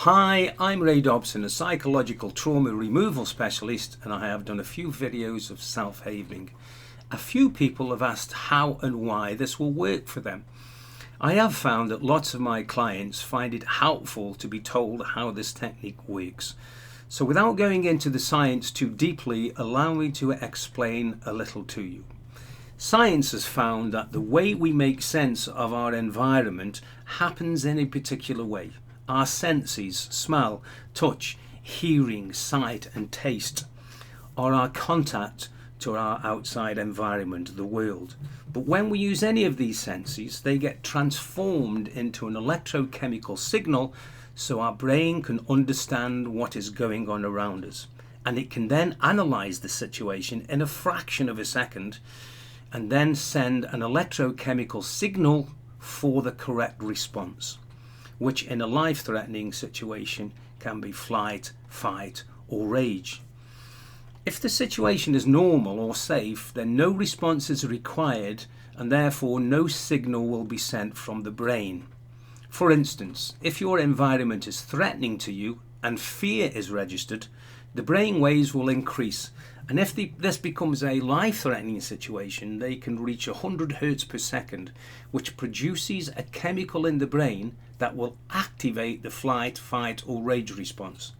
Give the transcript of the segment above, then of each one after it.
Hi, I'm Ray Dobson, a psychological trauma removal specialist, and I have done a few videos of self-havening. A few people have asked how and why this will work for them. I have found that lots of my clients find it helpful to be told how this technique works. So without going into the science too deeply, allow me to explain a little to you. Science has found that the way we make sense of our environment happens in a particular way. Our senses, smell, touch, hearing, sight and taste, are our contact to our outside environment, the world. But when we use any of these senses, they get transformed into an electrochemical signal so our brain can understand what is going on around us. And it can then analyze the situation in a fraction of a second and then send an electrochemical signal for the correct response, which in a life-threatening situation can be flight, fight or rage. If the situation is normal or safe, then no response is required and therefore no signal will be sent from the brain. For instance, if your environment is threatening to you and fear is registered, the brain waves will increase, and if this becomes a life-threatening situation, they can reach 100 Hz per second, which produces a chemical in the brain that will activate the flight, fight or rage response.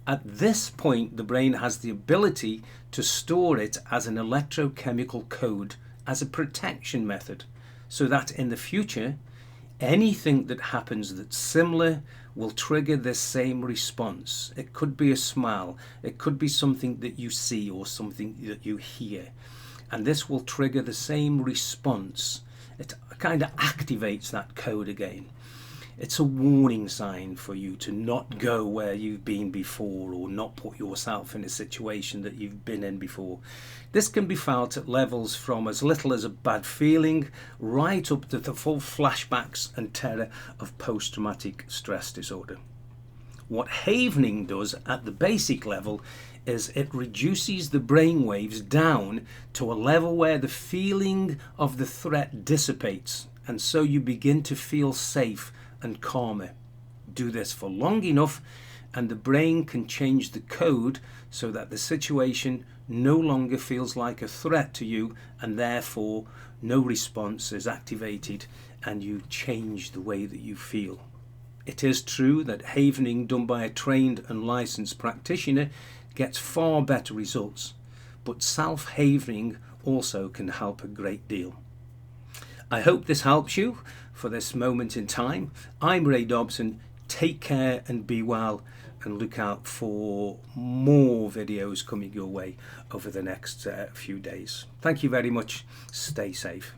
At this point, the brain has the ability to store it as an electrochemical code as a protection method, so that in the future, anything that happens that's similar will trigger this same response. It could be a smell, it could be something that you see or something that you hear, and this will trigger the same response. It kind of activates that code again. It's a warning sign for you to not go where you've been before or not put yourself in a situation that you've been in before. This can be felt at levels from as little as a bad feeling right up to the full flashbacks and terror of post-traumatic stress disorder. What havening does at the basic level is it reduces the brain waves down to a level where the feeling of the threat dissipates, and so you begin to feel safe and calmer. Do this for long enough and the brain can change the code so that the situation no longer feels like a threat to you, and therefore no response is activated and you change the way that you feel. It is true that havening done by a trained and licensed practitioner gets far better results, but self-havening also can help a great deal. I hope this helps you for this moment in time. I'm Ray Dobson. Take care and be well, and look out for more videos coming your way over the next few days. Thank you very much. Stay safe.